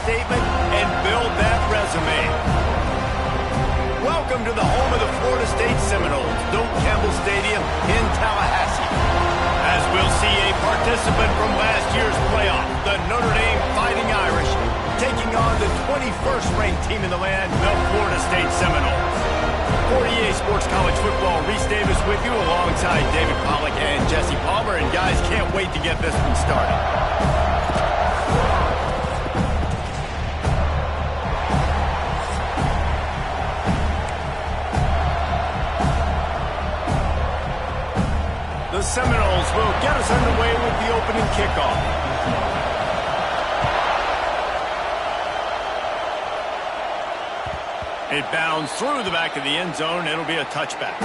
statement and build that resume. Welcome to the home of the Florida State Seminoles, Doak Campbell Stadium in Tallahassee. As we'll see a participant from last year's playoff, the Notre Dame Fighting Irish, taking on the 21st ranked team in the land, the Florida State Seminoles. 48 Sports College Football, Reese Davis with you alongside David Pollack and Jesse Palmer. And guys, can't wait to get this one started. The Seminoles will get us underway with the opening kickoff. It bounds through the back of the end zone. It'll be a touchback.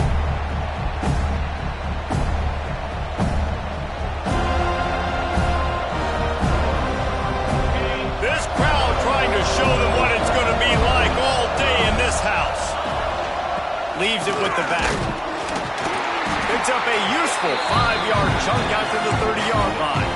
This crowd trying to show them what it's going to be like all day in this house. Leaves it with the back. Picks up a useful 5-yard chunk after the 30-yard line.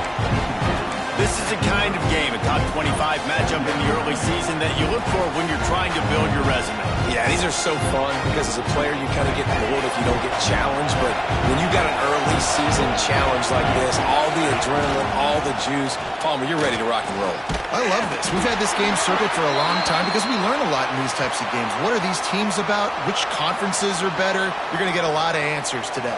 This is the kind of game, a top 25 matchup in the early season, that you look for when you're trying to build your resume. Yeah, these are so fun because as a player you kind of get bored if you don't get challenged. But when you got an early season challenge like this, all the adrenaline, all the juice, Palmer, you're ready to rock and roll. I love this. We've had this game circled for a long time because we learn a lot in these types of games. What are these teams about? Which conferences are better? You're going to get a lot of answers today.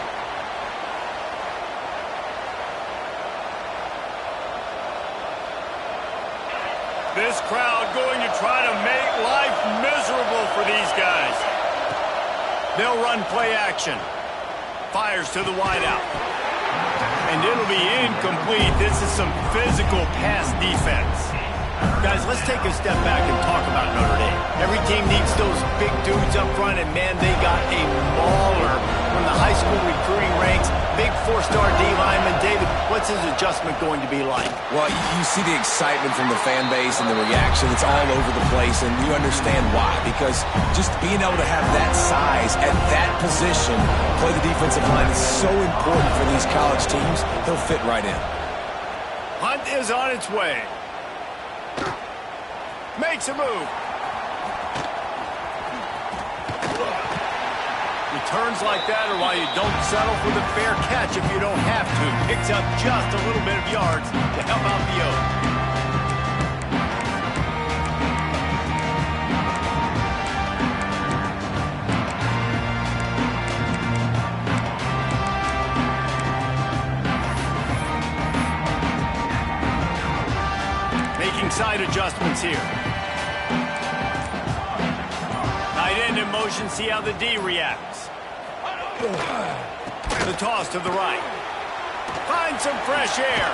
This crowd going to try to make life miserable for these guys. They'll run play action. Fires to the wideout. And it'll be incomplete. This is some physical pass defense. Guys, let's take a step back and talk about Notre Dame. Every team needs those big dudes up front, and man, they got a mauler from the high school recruiting ranks. Big 4-star D lineman. David, what's his adjustment going to be like? Well, you see the excitement from the fan base and the reaction. It's all over the place, and you understand why. Because just being able to have that size at that position, play the defensive line, is so important for these college teams. He'll fit right in. Hunt is on its way. Makes a move. Returns like that are why you don't settle for the fair catch if you don't have to. Picks up just a little bit of yards to help out the Oak. Making side adjustments here. Tight end in motion, see how the D reacts. The toss to the right. Find some fresh air.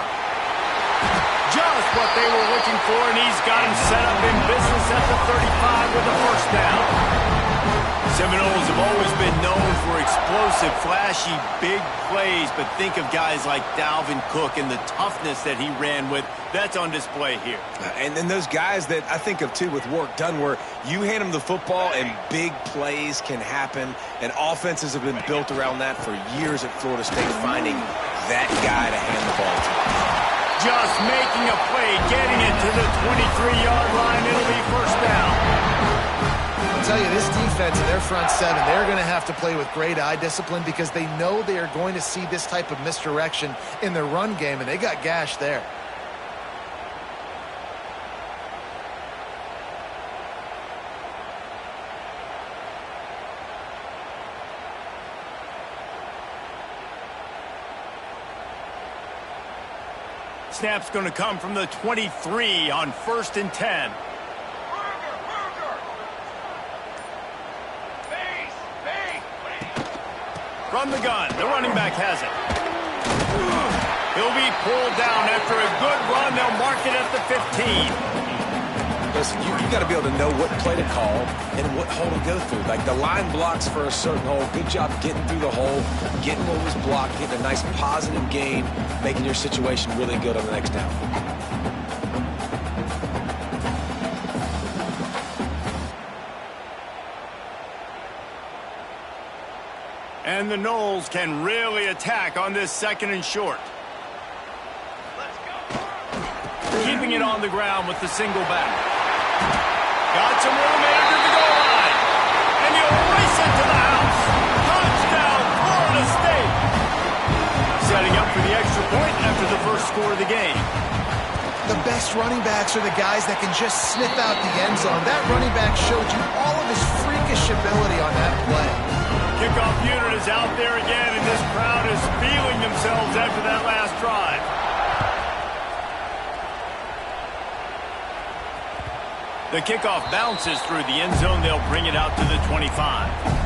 Just what they were looking for, and he's got him set up in business at the 35 with a first down. Seminoles have always been known for explosive, flashy, big plays, but think of guys like Dalvin Cook and the toughness that he ran with. That's on display here. And then those guys that I think of, too, with work done, where you hand them the football and big plays can happen, and offenses have been built around that for years at Florida State, finding that guy to hand the ball to. Just making a play, getting it to the 23-yard line. It'll be first down. I'll tell you, this defense and their front seven, they're going to have to play with great eye discipline because they know they are going to see this type of misdirection in their run game, and they got gashed there. Snap's going to come from the 23 on 1st and 10. From the gun, the running back has it. He'll be pulled down after a good run. They'll mark it at the 15. Listen, you got to be able to know what play to call and what hole to go through. Like the line blocks for a certain hole. Good job getting through the hole, getting what was blocked, getting a nice positive gain, making your situation really good on the next down. And the Noles can really attack on this 2nd and short. Keeping it on the ground with the single back. Got some room into the goal line. And he'll race it to the house. Touchdown, Florida State. Setting up for the extra point after the first score of the game. The best running backs are the guys that can just sniff out the end zone. That running back showed you all of his freakish ability on that play. Kickoff unit is out there again, and this crowd is feeling themselves after that last drive. The kickoff bounces through the end zone. They'll bring it out to the 25.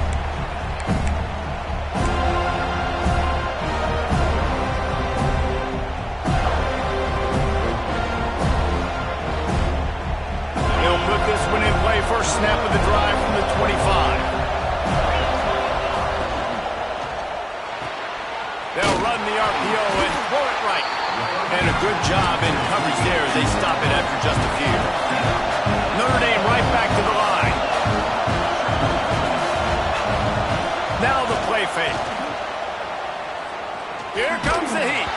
This one in play, first snap of the drive from the 25. They'll run the RPO and throw it right. And a good job in coverage there as they stop it after just a few. Notre Dame right back to the line. Now the play fake. Here comes the heat.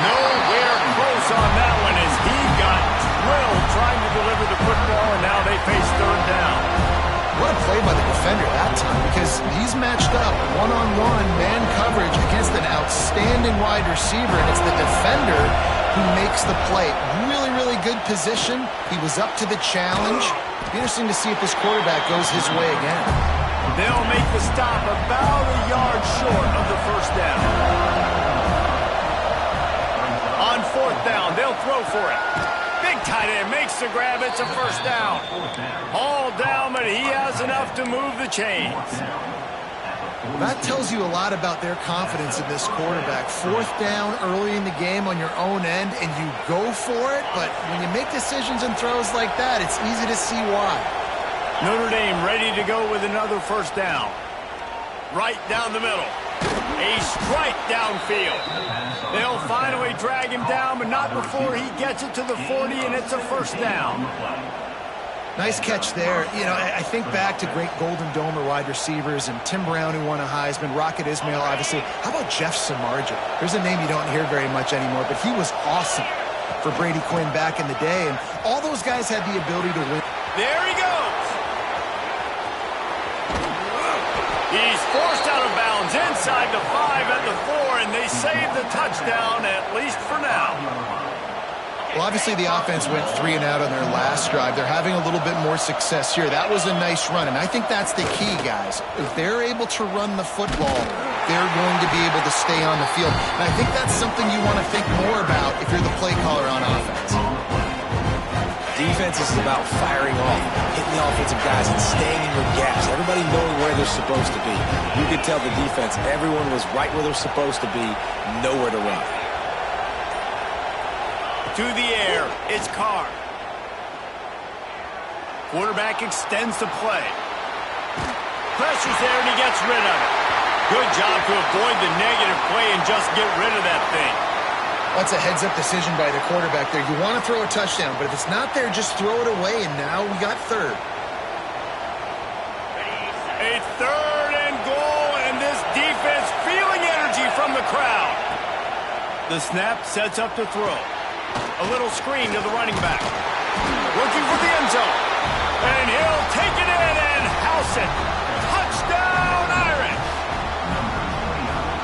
Nowhere close on that one as he got drilled trying to deliver the football, and now they face third down. What a play by the defender that time, because he's matched up one-on-one man coverage against an outstanding wide receiver, and it's the defender who makes the play. Really, really good position. He was up to the challenge. Be interesting to see if this quarterback goes his way again. They'll make the stop about a yard short of the first down. On fourth down, they'll throw for it. Big tight end makes the grab. It's a first down. All down, but he has enough to move the chains. That tells you a lot about their confidence in this quarterback. Fourth down early in the game on your own end, and you go for it. But when you make decisions and throws like that, it's easy to see why. Notre Dame ready to go with another first down. Right down the middle. A strike downfield. They'll finally drag him down, but not before he gets it to the 40, and it's a first down. Nice catch there. You know, I think back to great Golden Domer wide receivers and Tim Brown, who won a Heisman, Rocket Ismail, obviously. How about Jeff Samardzija? There's a name you don't hear very much anymore, but he was awesome for Brady Quinn back in the day, and all those guys had the ability to win. There he goes. He's forced out of bounds inside the 5 at the 4, and they save the touchdown, at least for now. Well, obviously the offense went 3 and out on their last drive. They're having a little bit more success here. That was a nice run, and I think that's the key, guys. If they're able to run the football, they're going to be able to stay on the field. And I think that's something you want to think more about if you're the play caller on offense. Defense is about firing off, hitting the offensive guys, and staying in your gaps. Everybody knowing where they're supposed to be. You could tell the defense, everyone was right where they're supposed to be, nowhere to run. To the air, it's Carr. Quarterback extends the play. Pressure's there, and he gets rid of it. Good job to avoid the negative play and just get rid of that thing. That's a heads-up decision by the quarterback there. You want to throw a touchdown, but if it's not there, just throw it away, and now we got third. A third and goal, and this defense feeling energy from the crowd. The snap sets up to throw. A little screen to the running back. Looking for the end zone. And he'll take it in and house it. Touchdown, Irish!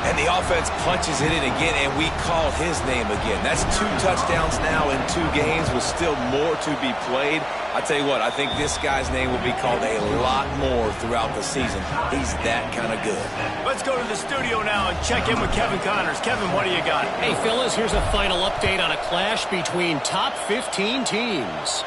And the offense punches it in again, and we call his name again. That's 2 touchdowns now in 2 games with still more to be played. I tell you what, I think this guy's name will be called a lot more throughout the season. He's that kind of good. Let's go to the studio now and check in with Kevin Connors. Kevin, what do you got? Hey, fellas, here's a final update on a clash between top 15 teams.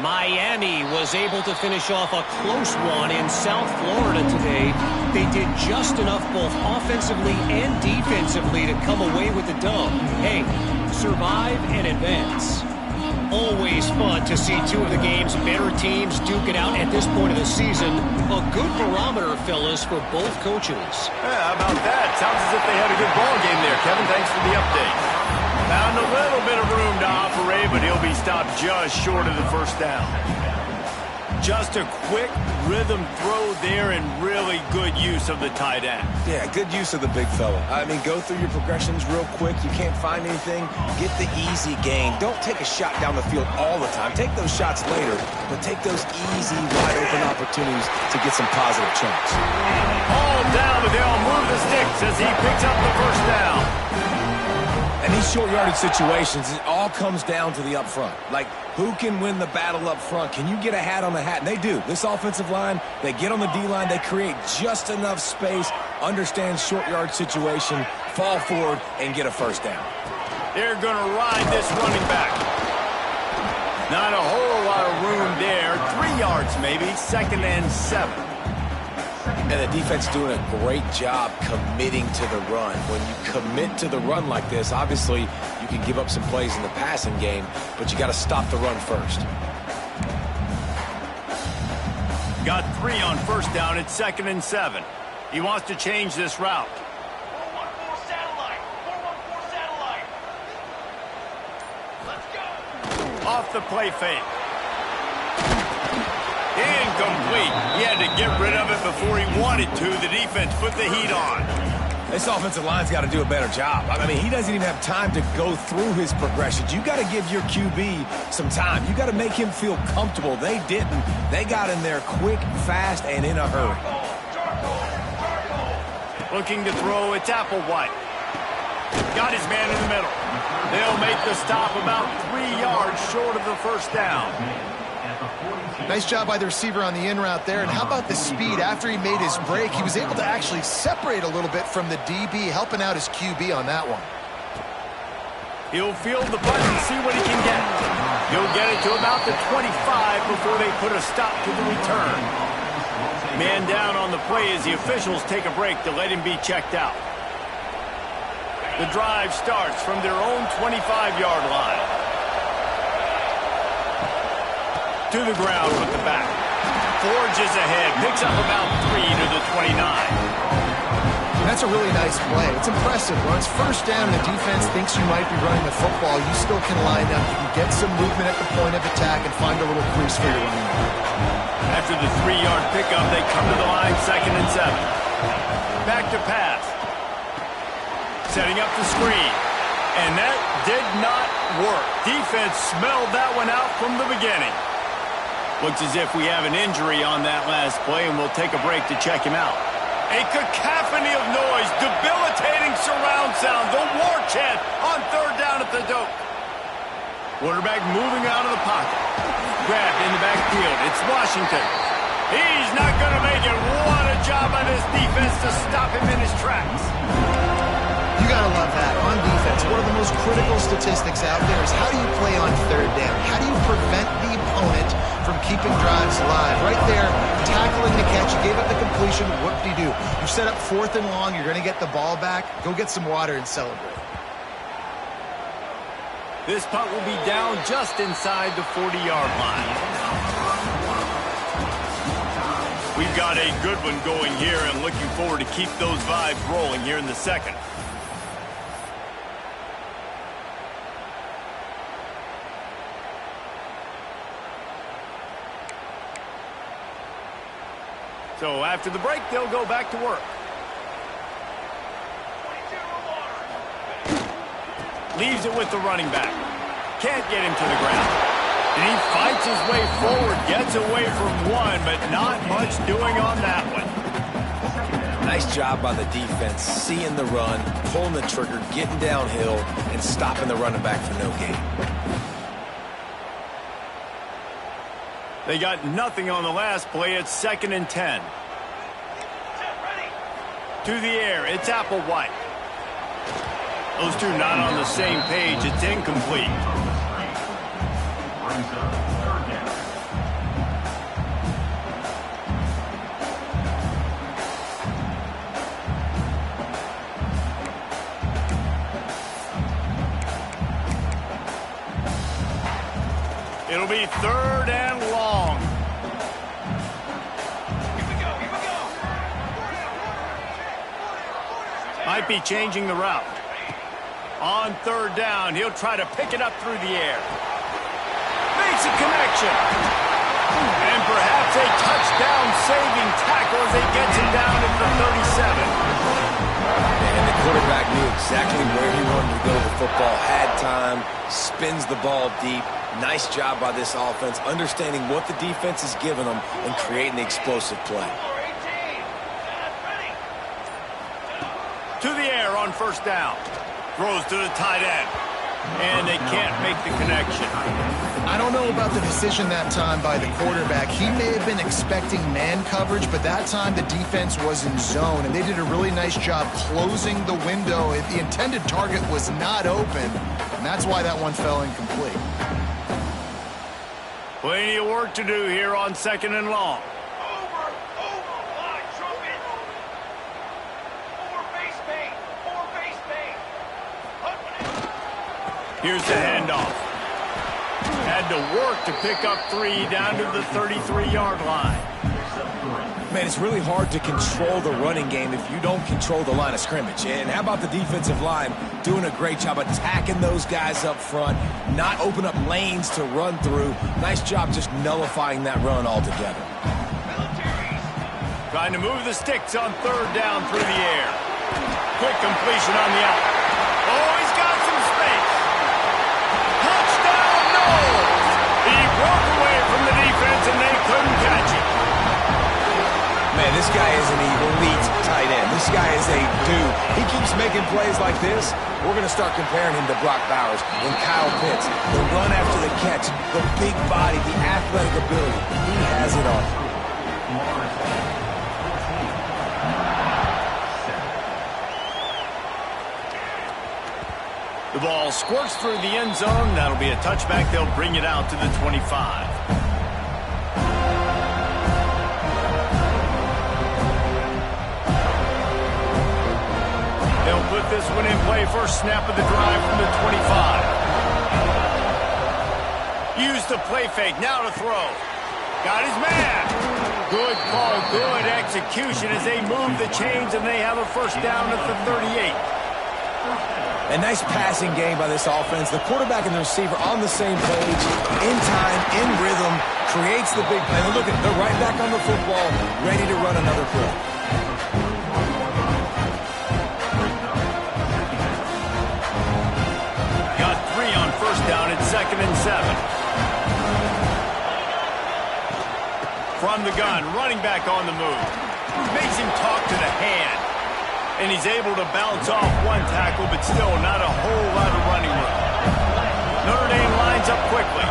Miami was able to finish off a close one in South Florida today. They did just enough both offensively and defensively to come away with the dub. Hey, survive and advance. Always fun to see 2 of the game's better teams duke it out at this point of the season. A good barometer, fellas, for both coaches. Yeah, how about that? Sounds as if they had a good ball game there. Kevin, thanks for the update. Found a little bit of room to operate, but he'll be stopped just short of the first down. Just a quick rhythm throw there and really good use of the tight end. Yeah, good use of the big fella. I mean, go through your progressions real quick. You can't find anything. Get the easy gain. Don't take a shot down the field all the time. Take those shots later, but take those easy, wide-open opportunities to get some positive chunks. All down, but they'll move the sticks as he picks up the first down. And these short yardage situations, it all comes down to the up front. Like, who can win the battle up front? Can you get a hat on the hat? And they do. This offensive line, they get on the D-line, they create just enough space, understand short yard situation, fall forward, and get a first down. They're going to ride this running back. Not a whole lot of room there. 3 yards maybe, 2nd and 7. And the defense doing a great job committing to the run. When you commit to the run like this, obviously you can give up some plays in the passing game, but you got to stop the run first. Got 3 on first down at 2nd and 7. He wants to change this route. 414 satellite. 414 satellite. Let's go. Off the play fake. Incomplete. He had to get rid of it before he wanted to. The defense put the heat on. This offensive line's got to do a better job. I mean, he doesn't even have time to go through his progressions. You got to give your QB some time. You got to make him feel comfortable. They didn't. They got in there quick, fast, and in a hurry. Looking to throw, it's Applewhite. Got his man in the middle. They'll make the stop about 3 yards short of the first down. Nice job by the receiver on the in route there. And how about the speed? After he made his break, he was able to actually separate a little bit from the DB, helping out his QB on that one. He'll field the punt and see what he can get. He'll get it to about the 25 before they put a stop to the return. Man down on the play as the officials take a break to let him be checked out. The drive starts from their own 25-yard line. To the ground with the back. Forges ahead. Picks up about 3 to the 29. That's a really nice play. It's impressive. When it's first down and the defense thinks you might be running the football, you still can line up. You can get some movement at the point of attack and find a little crease for your running back. After the 3-yard pickup, they come to the line 2nd and 7. Back to pass. Setting up the screen. And that did not work. Defense smelled that one out from the beginning. Looks as if we have an injury on that last play, and we'll take a break to check him out. A cacophony of noise, debilitating surround sound, the war chant on 3rd down at the dope. Quarterback moving out of the pocket. Grabbed in the backfield. It's Washington. He's not going to make it. What a job by this defense to stop him in his tracks. You got to love that. On defense, one of the most critical statistics out there is how do you play on 3rd down? How do you prevent the opponent from keeping drives alive? Right there, tackling the catch. You gave up the completion. What do you do? You set up 4th and long. You're going to get the ball back. Go get some water and celebrate. This punt will be down just inside the 40-yard line. We've got a good one going here and looking forward to keep those vibes rolling here in the second. So after the break, they'll go back to work. Leaves it with the running back. Can't get him to the ground. And he fights his way forward, gets away from one, but not much doing on that one. Nice job by the defense, seeing the run, pulling the trigger, getting downhill, and stopping the running back for no gain. They got nothing on the last play. It's 2nd and 10. To the air, it's Applewhite. Those two not on the same page. It's incomplete. It'll be 3rd and long. Might be changing the route. On 3rd down, he'll try to pick it up through the air. Makes a connection. And perhaps It's a touchdown-saving tackle as they get him down at the 37. And the quarterback knew exactly where he wanted to go with the football, had time, spins the ball deep. Nice job by this offense, understanding what the defense is giving them and creating the explosive play. To the air on first down. Throws to the tight end. And they can't make the connection. I don't know about the decision that time by the quarterback. He may have been expecting man coverage, but that time the defense was in zone, and they did a really nice job closing the window. The intended target was not open, and that's why that one fell incomplete. Plenty of work to do here on second and long. Line, trumpet. Over base paint. Here's the handoff. Had to work to pick up 3 down to the 33-yard line. Man, it's really hard to control the running game if you don't control the line of scrimmage. And how about the defensive line doing a great job attacking those guys up front, not open up lanes to run through. Nice job just nullifying that run altogether. Trying to move the sticks on third down through the air. Quick completion on the out. Oh, he's got some space. Touchdown, no! He broke away from the defense and they couldn't catch him. Man, this guy is an elite tight end. This guy is a dude. He keeps making plays like this. We're going to start comparing him to Brock Bowers and Kyle Pitts. The run after the catch, the big body, the athletic ability. He has it all. The ball squirts through the end zone. That'll be a touchback. They'll bring it out to the 25. They'll put this one in play. First snap of the drive from the 25. Use the play fake. Now to throw. Got his man. Good call. Good execution as they move the chains and they have a first down at the 38. A nice passing game by this offense. The quarterback and the receiver on the same page, in time, in rhythm, creates the big play. Look at, they're right back on the football, ready to run another play. Got 3 on first down at 2nd and 7. From the gun, running back on the move. Makes him talk to the hand. And he's able to bounce off one tackle, but still not a whole lot of running room. Notre Dame lines up quickly.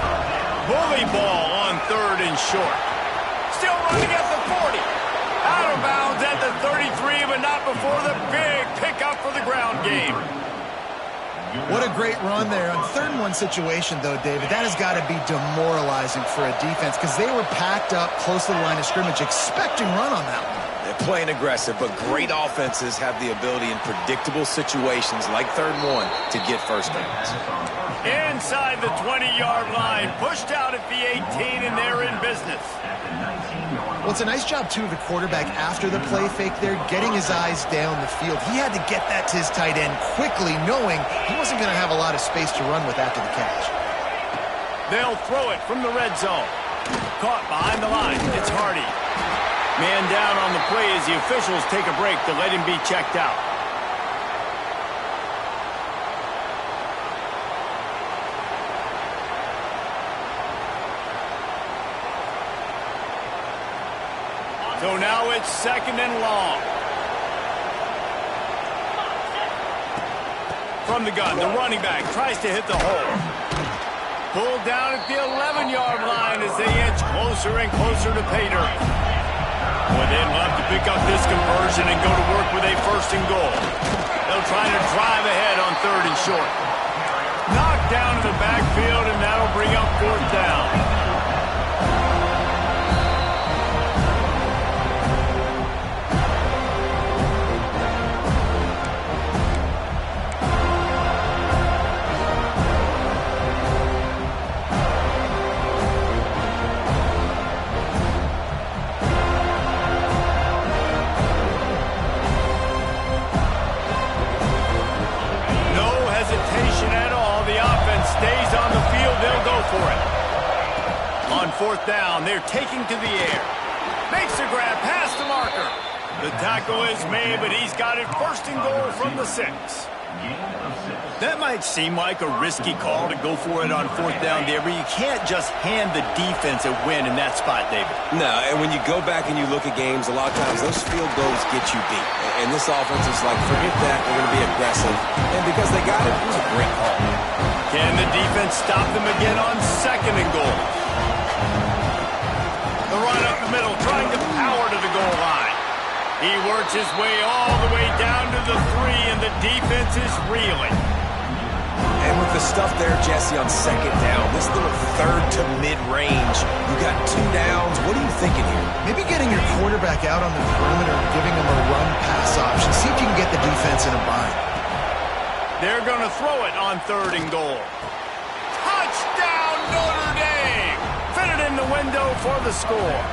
Bully ball on 3rd and short. Still running at the 40. Out of bounds at the 33, but not before the big pickup for the ground game. What a great run there. On 3rd and 1 situation, though, David, that has got to be demoralizing for a defense because they were packed up close to the line of scrimmage, expecting run on that one. They're playing aggressive, but great offenses have the ability in predictable situations like 3rd and 1 to get first downs. Inside the 20-yard line, pushed out at the 18, and they're in business. Well, it's a nice job, too, of the quarterback after the play fake there, getting his eyes down the field. He had to get that to his tight end quickly, knowing he wasn't going to have a lot of space to run with after the catch. They'll throw it from the red zone. Caught behind the line. It's Hardy. Man down on the play as the officials take a break to let him be checked out. So now it's 2nd and long. From the gun, the running back tries to hit the hole. Pulled down at the 11-yard line as they inch closer and closer to pay dirt. Well, they'd love to pick up this conversion and go to work with a 1st and goal. They'll try to drive ahead on 3rd and short. Knocked down in the backfield, and that'll bring up 4th down. Stays on the field, they'll go for it. fourth down. They're taking to the air. Makes the grab past the marker. The tackle is made, but he's got it first and goal from the 6. That might seem like a risky call to go for it on fourth down there, but you can't just hand the defense a win in that spot, David. No, and when you go back and you look at games, a lot of times those field goals get you beat. And this offense is like, forget that, we're going to be aggressive. And because they got it, it was a great call. Can the defense stop them again on second and goal? The run up the middle, trying to power to the goal line. He works his way all the way down to the 3, and the defense is reeling. And with the stuff there, Jesse, on second down, this little third to mid-range, you got 2 downs. What are you thinking here? Maybe getting your quarterback out on the perimeter and giving him a run-pass option. See if you can get the defense in a bind. They're going to throw it on third and goal. Touchdown, Notre Dame! Fit it in the window for the score.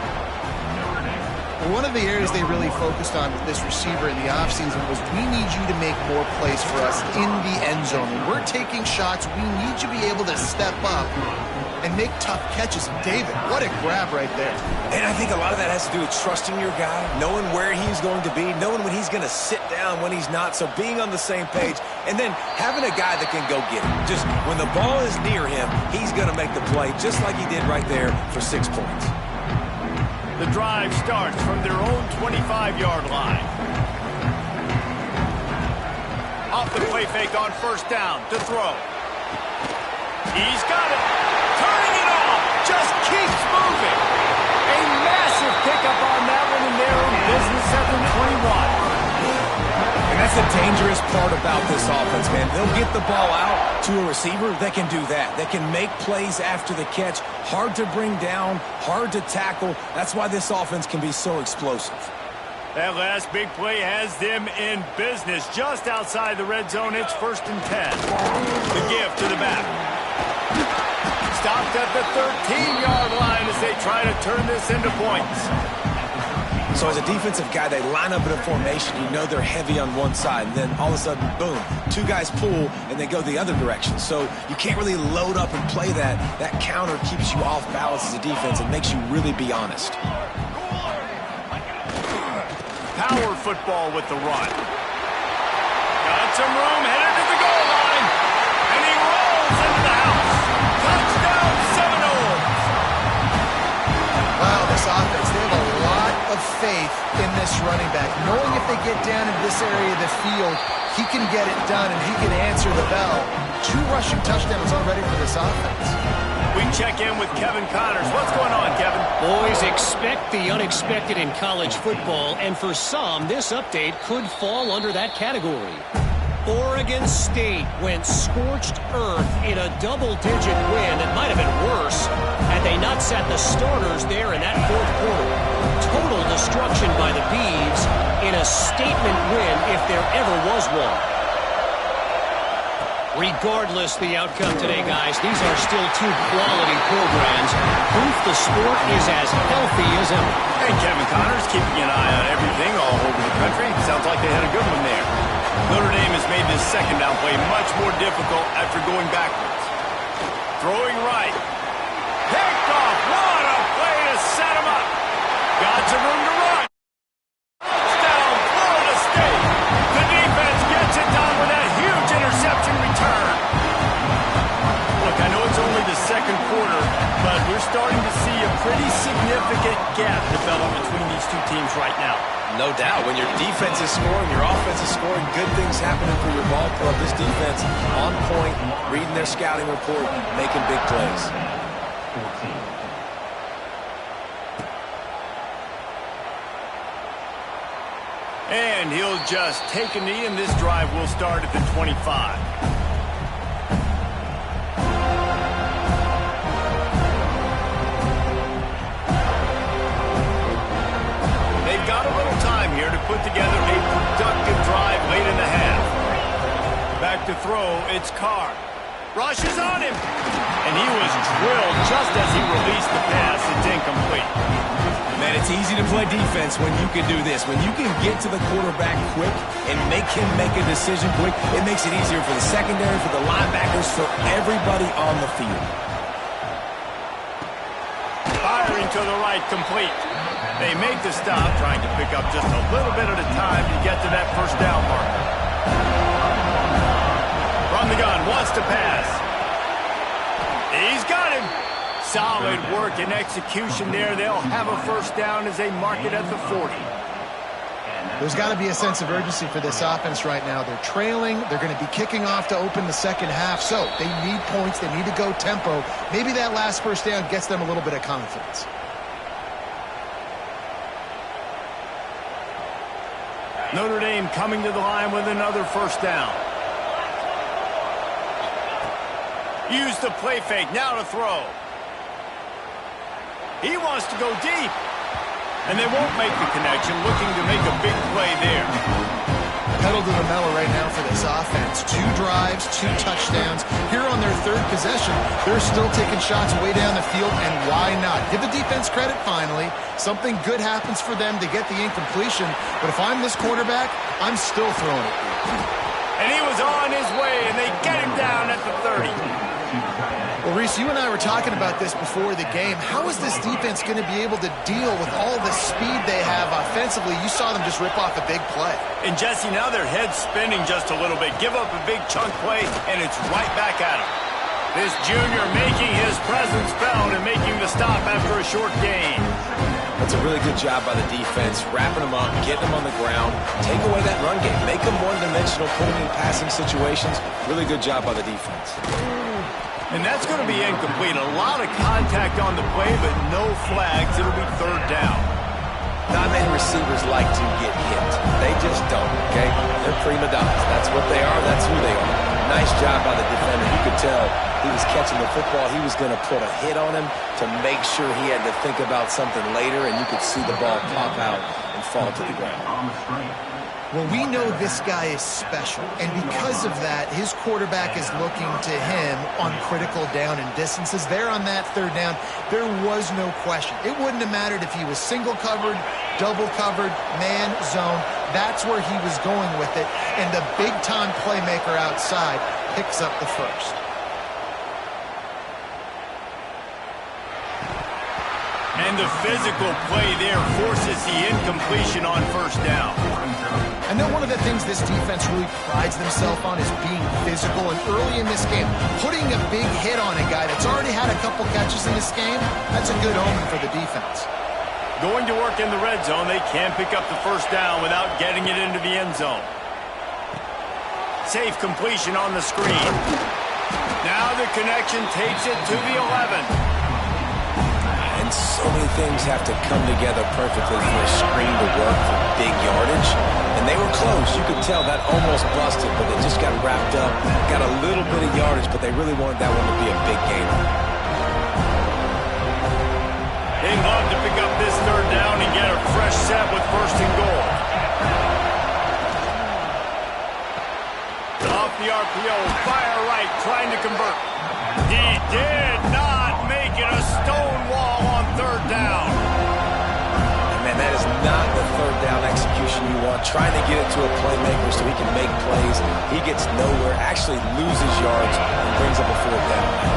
One of the areas they really focused on with this receiver in the offseason was we need you to make more plays for us in the end zone. When we're taking shots, we need you to be able to step up and make tough catches. David, what a grab right there. And I think a lot of that has to do with trusting your guy, knowing where he's going to be, knowing when he's going to sit down, when he's not, so being on the same page, and then having a guy that can go get it. Just when the ball is near him, he's going to make the play, just like he did right there for 6 points. The drive starts from their own 25-yard line. Off the play fake on first down to throw. He's got it. Turning it off. Just keeps moving. A massive pickup on that one, and they're in business at the 21. And that's the dangerous part about this offense, man. They'll get the ball out to a receiver that can do that. That can make plays after the catch. Hard to bring down, hard to tackle. That's why this offense can be so explosive. That last big play has them in business. Just outside the red zone, it's first and 10. The give to the back. Stopped at the 13-yard line as they try to turn this into points. So as a defensive guy, they line up in a formation. You know they're heavy on one side, and then all of a sudden, boom, 2 guys pull, and they go the other direction. So you can't really load up and play that. That counter keeps you off balance as a defense and makes you really be honest. Power football with the run. Got some room, headed to the goal line, and he rolls into the house. Touchdown, Seminoles. Wow, this offense, they have a lot of faith in this running back. Knowing if they get down in this area of the field, he can get it done and he can answer the bell. 2 rushing touchdowns already for this offense. We check in with Kevin Connors. What's going on, Kevin? Boys, expect the unexpected in college football, and for some, this update could fall under that category. Oregon State went scorched earth in a double-digit win. It might have been worse had they not sat the starters there in that fourth quarter. Total destruction by the Beavs in a statement win if there ever was one. Regardless the outcome today, guys, these are still 2 quality programs. Proof the sport is as healthy as ever. Hey, Kevin Connors keeping an eye on everything all over the country. Sounds like they had a good one there. Notre Dame has made this second down play much more difficult after going backwards. Throwing right. Picked off. What a play to set him up. Got some room to run. Touchdown, Florida State. The defense gets it done with that huge interception return. Look, I know it's only the second quarter, but we're starting to see a pretty significant gap develop between these 2 teams right now. No doubt. When your defense is scoring, your offense is scoring, good things happening for your ball club. This defense on point, reading their scouting report, making big plays. And he'll just take a knee, and this drive will start at the 25. They've got a little time here to put together a productive drive late in the half. Back to throw, it's Carr. Rushes on him. And he was drilled just as he released the pass. It's incomplete. Man, it's easy to play defense when you can do this. When you can get to the quarterback quick and make him make a decision quick, it makes it easier for the secondary, for the linebackers, for everybody on the field. to the right, complete. They make the stop, trying to pick up just a little bit at a time to get to that first down marker. From the gun, wants to pass. He's got him. Solid work and execution there. They'll have a first down as they mark it at the 40. There's got to be a sense of urgency for this offense right now. They're trailing. They're going to be kicking off to open the second half. So they need points. They need to go tempo. Maybe that last first down gets them a little bit of confidence. Notre Dame coming to the line with another first down. Use the play fake. Now to throw. He wants to go deep. And they won't make the connection, looking to make a big play there. Pedal to the metal right now for this offense. 2 drives, 2 touchdowns. Here on their third possession, they're still taking shots way down the field, and why not? Give the defense credit finally. Something good happens for them to get the incompletion, but if I'm this quarterback, I'm still throwing it. And he was on his way, and they get him down at the 30. Well, Reese, you and I were talking about this before the game. How is this defense going to be able to deal with all the speed they have offensively? You saw them just rip off a big play. And, Jesse, now their head's spinning just a little bit. Give up a big chunk play, and it's right back at him. This junior making his presence felt and making the stop after a short gain. That's a really good job by the defense, wrapping them up, getting them on the ground, take away that run game, make them one-dimensional, put them in passing situations. Really good job by the defense. And that's going to be incomplete. A lot of contact on the play, but no flags. It'll be third down. Not many receivers like to get hit. They just don't, okay? They're prima donnas. That's what they are. That's who they are. Nice job by the defender. You could tell he was catching the football. He was going to put a hit on him to make sure he had to think about something later, and you could see the ball pop out and fall to the ground. Well, we know this guy is special, and because of that, his quarterback is looking to him on critical down and distances. There on that third down, there was no question. It wouldn't have mattered if he was single covered, double covered, man, zone. That's where he was going with it, and the big-time playmaker outside picks up the first. And the physical play there forces the incompletion on first down. I know one of the things this defense really prides themselves on is being physical, and early in this game, putting a big hit on a guy that's already had a couple catches in this game, that's a good omen for the defense. Going to work in the red zone, they can pick up the first down without getting it into the end zone. Safe completion on the screen. Now the connection takes it to the 11. And so many things have to come together perfectly for a screen to work for big yardage. And they were close. You could tell that almost busted, but they just got wrapped up, got a little bit of yardage, but they really wanted that one to be a big gainer. They'd love to pick up this third down and get a fresh set with first and goal. Off the RPO, fire right, trying to convert. He did not make it a stone wall on third down. Man, that is not the third down execution you want. Trying to get it to a playmaker so he can make plays. He gets nowhere, actually loses yards, and brings up a fourth down.